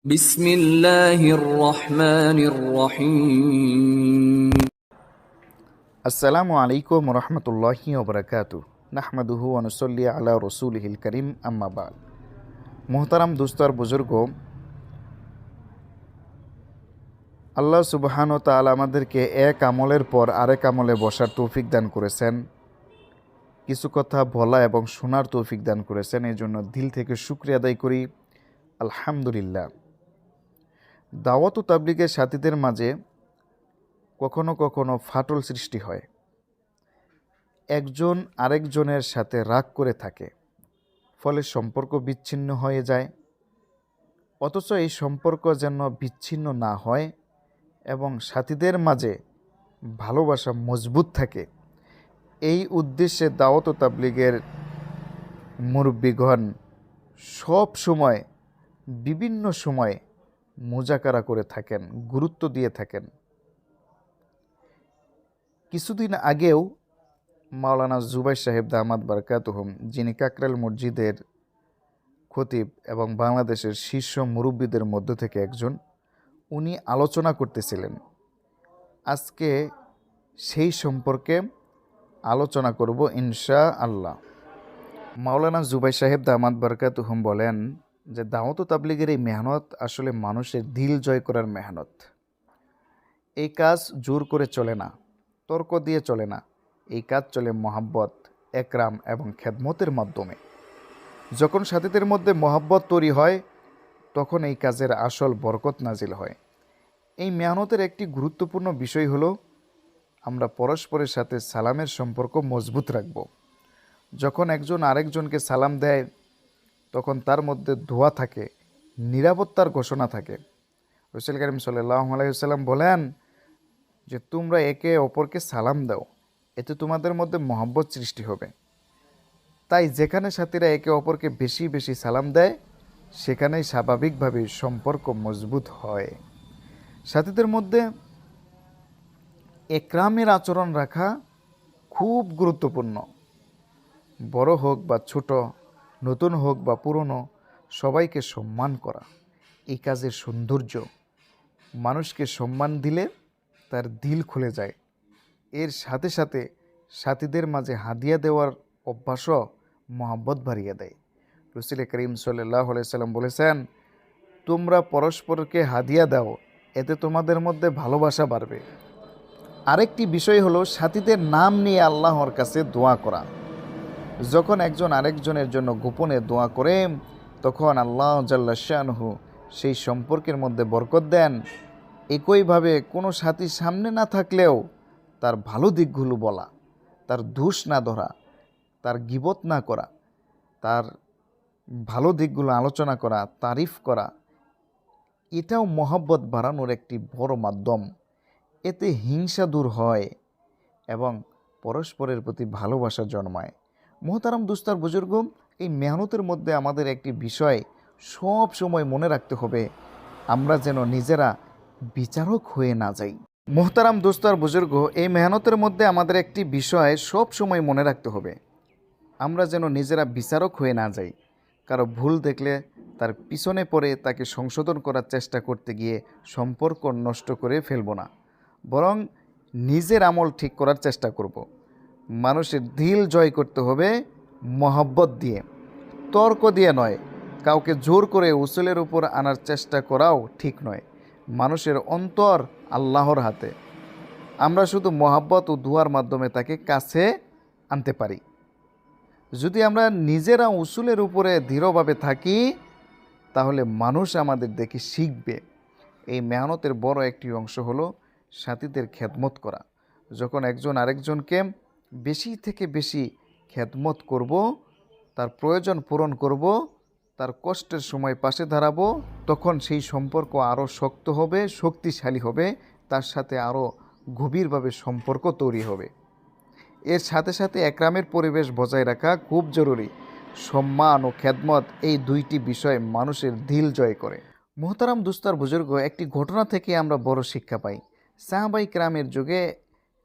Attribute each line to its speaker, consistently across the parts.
Speaker 1: بسم الله الرحمن الرحيم
Speaker 2: আসসালামু আলাইকুম রহমতুল্লাহি ওবরাকাতু নাহমাদুহু ওয়া নুসাল্লি আলা রসুলিহিল করিম আম্মা বাদ। মোহতারাম দুস্তর বুজুর্গ, আল্লাহ সুবহানাহু ওয়া তাআলা আমাদেরকে এক আমলের পর আরেক আমলে বসার তৌফিক দান করেছেন, কিছু কথা বলা এবং শোনার তৌফিক দান করেছেন। এই জন্য দিল থেকে শুকরিয়া আদায় করি, আলহামদুলিল্লাহ। দাওয়াত ও তাবলীগের সাথীদের মাঝে কখনো কখনো ফাটল সৃষ্টি হয়, একজন আরেকজনের সাথে রাগ করে থাকে, ফলে সম্পর্ক বিচ্ছিন্ন হয়ে যায়। অথচ এই সম্পর্ক যেন বিচ্ছিন্ন না হয় এবং সাথীদের মাঝে ভালোবাসা মজবুত থাকে, এই উদ্দেশ্যে দাওয়াত ও তাবলীগের মুরব্বিগণ সব সময় বিভিন্ন সময় মুজাকারা করে থাকেন, গুরুত্ব দিয়ে থাকেন। কিছুদিন আগেও মাওলানা জুবাইর সাহেব দামাত বারকাতুহুম, যিনি কাকরাইল মসজিদের খতিব এবং বাংলাদেশের শীর্ষ মুরব্বীদের মধ্য থেকে একজন, উনি আলোচনা করতেছিলেন। আজকে সেই সম্পর্কে আলোচনা করব ইনশা আল্লাহ। মাওলানা জুবাইর সাহেব দামাত বারকাতুহুম বলেন যে দাওয়াত ও তাবলীগের এই মেহনত আসলে মানুষের দিল জয় করার মেহনত। এই কাজ জোর করে চলে না, তর্ক দিয়ে চলে না। এই কাজ চলে মহাব্বত, একরাম এবং খেদমতের মাধ্যমে। যখন সাথীদের মধ্যে মহাব্বত তৈরি হয়, তখন এই কাজের আসল বরকত নাজিল হয়। এই মেহনতের একটি গুরুত্বপূর্ণ বিষয় হলো আমরা পরস্পরের সাথে সালামের সম্পর্ক মজবুত রাখব। যখন একজন আরেকজনকে সালাম দেয়, তখন তার মধ্যে দোয়া থাকে, নিরাপত্তার ঘোষণা থাকে। রাসূল কারীম সাল্লাল্লাহু আলাইহি ওয়াসাল্লাম বলেন যে তোমরা একে অপরকে সালাম দাও, এতে তোমাদের মধ্যে মহব্বত সৃষ্টি হবে। তাই যেখানে সাথীরা একে অপরকে বেশি বেশি সালাম দেয়, সেখানেই স্বাভাবিকভাবেই সম্পর্ক মজবুত হয়। সাথীদের মধ্যে একরামের আচরণ রাখা খুব গুরুত্বপূর্ণ। বড় হোক বা ছোট, নতুন হোক বা পুরনো, সবাইকে সম্মান করা এই কাজের সৌন্দর্য। মানুষকে সম্মান দিলে তার দিল খুলে যায়। এর সাথে সাথে সাথীদের মাঝে হাদিয়া দেওয়ার অভ্যাসও মহব্বত বাড়িয়ে দেয়। রাসূল করিম সাল্লাল্লাহু আলাইহি সাল্লাম বলেছেন, তোমরা পরস্পরকে হাদিয়া দাও, এতে তোমাদের মধ্যে ভালোবাসা বাড়বে। আরেকটি বিষয় হলো সাথীদের নাম নিয়ে আল্লাহর কাছে দোয়া করা। যখন একজন আরেকজনের জন্য গোপনে দোয়া করে, তখন আল্লাহ জাল্লা শানহু সেই সম্পর্কের মধ্যে বরকত দেন। একইভাবে কোনো সাথী সামনে না থাকলেও তার ভালো দিকগুলো বলা, তার দোষ না ধরা, তার গীবত না করা, তার ভালো দিকগুলো আলোচনা করা, তারিফ করা, এটাও মহব্বত বাড়ানোর একটি বড় মাধ্যম। এতে হিংসা দূর হয় এবং পরস্পরের প্রতি ভালোবাসা জন্মায়। মোহতারাম দুস্তার বুজুর্গ, এই মেহনতের মধ্যে আমাদের একটি বিষয় সব সময় মনে রাখতে হবে, আমরা যেন নিজেরা বিচারক হয়ে না যাই। মোহতারাম দোস্তার বুজুর্গ, এই মেহনতের মধ্যে আমাদের একটি বিষয় সব সময় মনে রাখতে হবে, আমরা যেন নিজেরা বিচারক হয়ে না যাই। কারো ভুল দেখলে তার পিছনে পড়ে তাকে সংশোধন করার চেষ্টা করতে গিয়ে সম্পর্ক নষ্ট করে ফেলব না, বরং নিজের আমল ঠিক করার চেষ্টা করব। মানুষের দিল জয় করতে হবে মহব্বত দিয়ে, তর্ক দিয়ে নয়। কাউকে জোর করে উসুলের উপর আনার চেষ্টা করাও ঠিক নয়। মানুষের অন্তর আল্লাহর হাতে, আমরা শুধু মহব্বত ও দুয়ার মাধ্যমে তাকে কাছে আনতে পারি। যদি আমরা নিজেরা উসুলের উপরে দৃঢ়ভাবে থাকি, তাহলে মানুষ আমাদের দেখে শিখবে। এই মেহনতের বড় একটি অংশ হলো সাথীদের খেদমত করা। যখন একজন আরেকজনকে বেশি থেকে বেশি খেদমত করব, তার প্রয়োজন পূরণ করব, তার কষ্টের সময় পাশে দাঁড়াবো, তখন সেই সম্পর্ক আরও শক্ত হবে, শক্তিশালী হবে, তার সাথে আরও গভীরভাবে সম্পর্ক তৈরি হবে। এর সাথে সাথে একরামের পরিবেশ বজায় রাখা খুব জরুরি। সম্মান ও খেদমত, এই দুইটি বিষয় মানুষের দিল জয় করে। মোহতারাম দুস্তার বুজুর্গ, একটি ঘটনা থেকে আমরা বড় শিক্ষা পাই। সাহাবাই কেরামের যুগে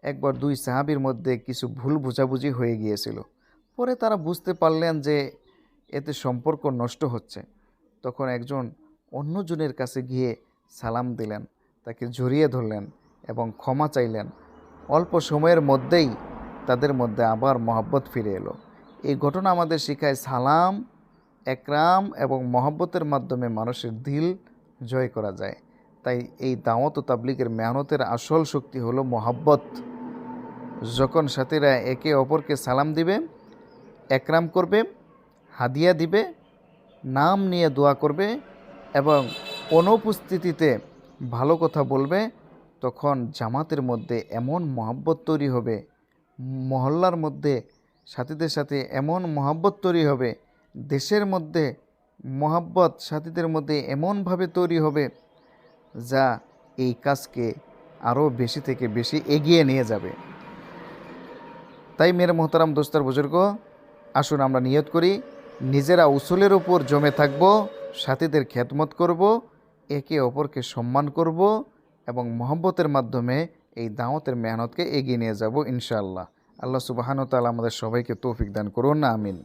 Speaker 2: একবার দুই সাহাবীর মধ্যে কিছু ভুল বোঝাবুঝি হয়ে গিয়েছিল। পরে তারা বুঝতে পারলেন যে এতে সম্পর্ক নষ্ট হচ্ছে। তখন একজন অন্যজনের কাছে গিয়ে সালাম দিলেন, তাকে জড়িয়ে ধরলেন এবং ক্ষমা চাইলেন। অল্প সময়ের মধ্যেই তাদের মধ্যে আবার মহব্বত ফিরে এলো। এই ঘটনা আমাদের শেখায় সালাম, একরাম এবং মহব্বতের মাধ্যমে মানুষের দিল জয় করা যায়। তাই এই দাওয়াত ও তাবলীগের মেহনতের আসল শক্তি হলো মহব্বত। যখন সাথীরা একে অপরকে সালাম দিবে, একরাম করবে, হাদিয়া দিবে, নাম নিয়ে দোয়া করবে এবং অনুপস্থিতিতে ভালো কথা বলবে, তখন জামাতের মধ্যে এমন মহব্বত তৈরি হবে, মহল্লার মধ্যে সাথীদের সাথে এমন মহব্বত তৈরি হবে, দেশের মধ্যে মহব্বত সাথীদের মধ্যে এমনভাবে তৈরি হবে যা এই কাজকে আরও বেশি থেকে বেশি এগিয়ে নিয়ে যাবে। তাই মেরে মোহতারাম দোস্তার বুজুর্গ, আসুন আমরা নিয়ত করি, নিজেরা উসুলের উপর জমে থাকব, সাথীদের খেদমত করব, একে অপরকে সম্মান করব এবং মহব্বতের মাধ্যমে এই দাওয়াতের মেহনতকে এগিয়ে নিয়ে যাব ইনশাআল্লাহ। আল্লাহ সুবহানাহু ওয়া তাআলা আমাদের সবাইকে তৌফিক দান করুন, আমিন।